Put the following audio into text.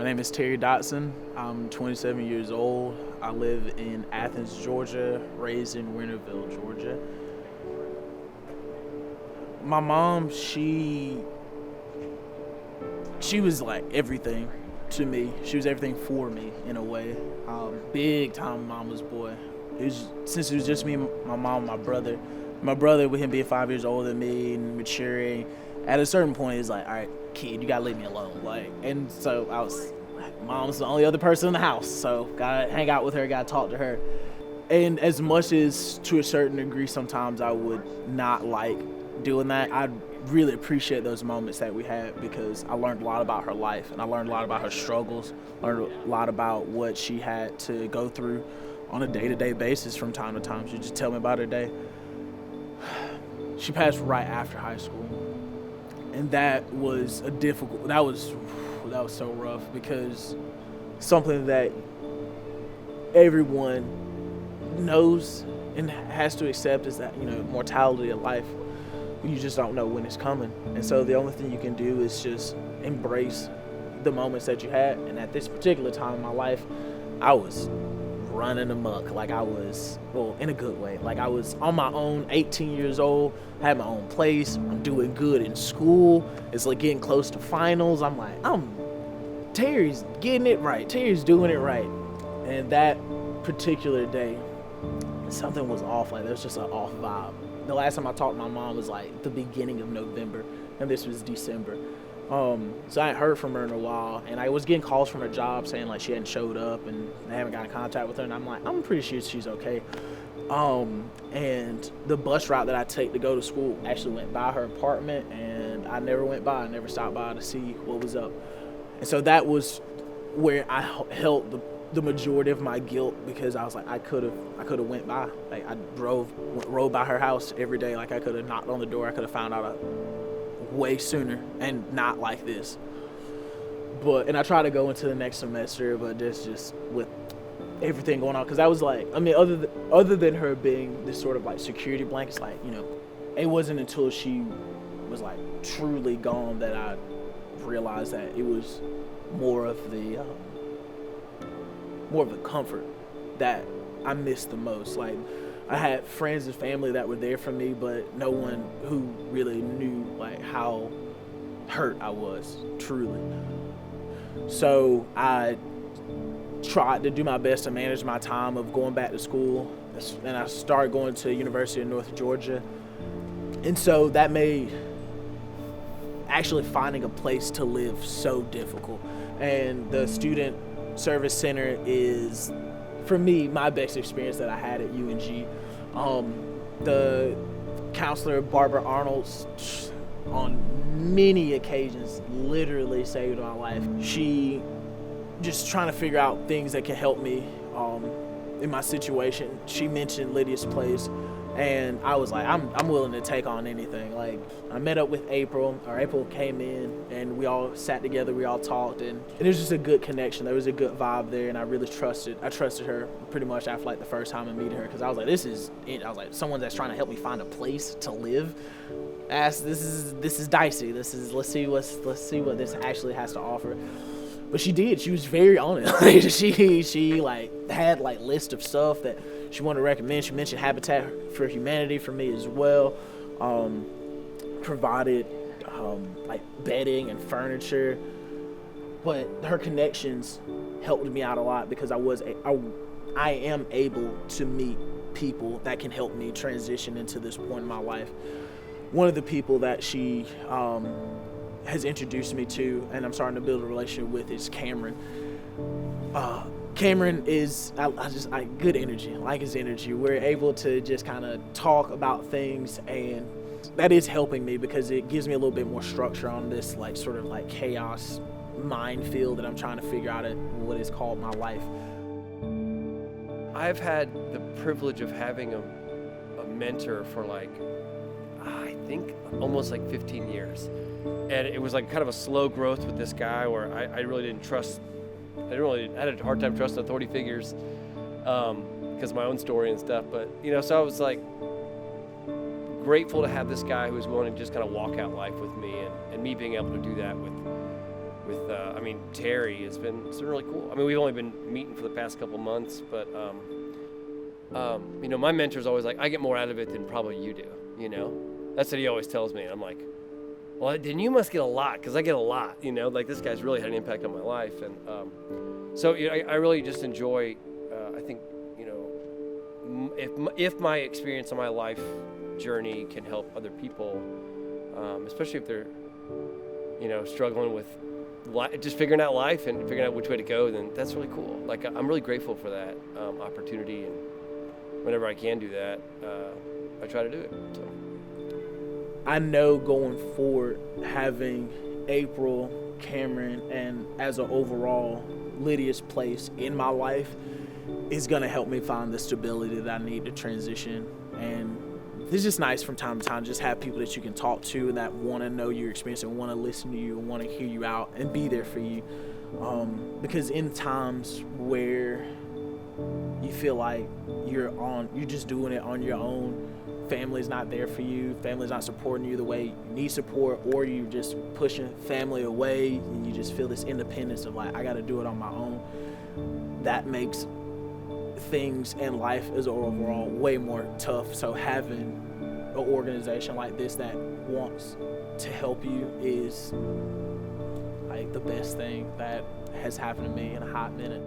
name is Terry Dotson. I'm 27 years old. I live in Athens, Georgia, raised in Winterville, Georgia. My mom, she was like everything to me. She was everything for me in a way. Big time mama's boy. Since it was just me, my mom, my brother. My brother, with him being 5 years older than me and maturing, at a certain point, it's like, all right, kid, you gotta leave me alone. And so I was like, mom's the only other person in the house, so gotta hang out with her, gotta talk to her. And as much as to a certain degree, sometimes I would not like doing that, I really appreciate those moments that we had because I learned a lot about her life and I learned a lot about her struggles, learned a lot about what she had to go through on a day-to-day basis from time to time. She'd just tell me about her day. She passed right after high school, and that was that was so rough because something that everyone knows and has to accept is that, mortality of life. You just don't know when it's coming. And so the only thing you can do is just embrace the moments that you had. And at this particular time in my life, I was running amok. In a good way. I was on my own, 18 years old, had my own place. I'm doing good in school. It's like getting close to finals. I'm like, Terry's getting it right. Terry's doing it right. And that particular day, something was off. There was just an off vibe. The last time I talked to my mom was the beginning of November, and this was December. So I hadn't heard from her in a while, and I was getting calls from her job saying she hadn't showed up and I haven't got in contact with her, and I'm like, I'm pretty sure she's okay. And the bus route that I take to go to school actually went by her apartment, and I never went by. I never stopped by to see what was up. And so that was where I held the majority of my guilt, because I was like, I could have went by. I rode by her house every day. I could have knocked on the door. I could have found out way sooner and not like this. And I tried to go into the next semester, but just with everything going on, because I was other than her being this sort of security blanket, it wasn't until she was truly gone that I realized that it was more of the comfort that I missed the most. I had friends and family that were there for me, but no one who really knew how hurt I was, truly. So I tried to do my best to manage my time of going back to school, and I started going to University of North Georgia. And so that made actually finding a place to live so difficult. And the student service center is, for me, my best experience that I had at UNG. The counselor, Barbara Arnold, on many occasions literally saved my life. She just trying to figure out things that can help me in my situation. She mentioned Lydia's place, and I was like, I'm willing to take on anything. I met up with April came in, and we all sat together, we all talked, and it was just a good connection. There was a good vibe there, and I trusted her pretty much after the first time of meeting her, because I was like, this is it. I was like, someone that's trying to help me find a place to live. This is dicey. Let's see what this actually has to offer. But she did. She was very on it. She had list of stuff that she wanted to recommend. She mentioned Habitat for Humanity for me as well. Provided bedding and furniture. But her connections helped me out a lot, because I am able to meet people that can help me transition into this point in my life. One of the people that she has introduced me to, and I'm starting to build a relationship with, is Cameron. Cameron is good energy. I like his energy. We're able to just kind of talk about things, and that is helping me because it gives me a little bit more structure on this chaos minefield that I'm trying to figure out what is called my life. I've had the privilege of having a mentor for I think almost 15 years. And it was kind of a slow growth with this guy where I really didn't trust. I had a hard time trusting authority figures because of my own story and stuff. But, so I was grateful to have this guy who was willing to just kind of walk out life with me, and me being able to do that with with Terry. It's been really cool. I mean, we've only been meeting for the past couple months, but my mentor's always like, I get more out of it than probably you do. That's what he always tells me. And I'm like, well, then you must get a lot, because I get a lot. Like, this guy's really had an impact on my life. And so I really just enjoy. I think if my experience on my life journey can help other people, especially if they're struggling with just figuring out life and figuring out which way to go, then that's really cool. Like, I'm really grateful for that opportunity, and whenever I can do that, I try to do it. So I know going forward, having April, Cameron, and as an overall Lydia's place in my life is going to help me find the stability that I need to transition. And it's just nice from time to time just have people that you can talk to and that want to know your experience and want to listen to you and want to hear you out and be there for you. Because in times where you feel like you're just doing it on your own, family's not there for you, family's not supporting you the way you need support, or you're just pushing family away and you just feel this independence of like, I got to do it on my own. That makes things in life as overall way more tough. So having an organization like this that wants to help you is like the best thing that has happened to me in a hot minute.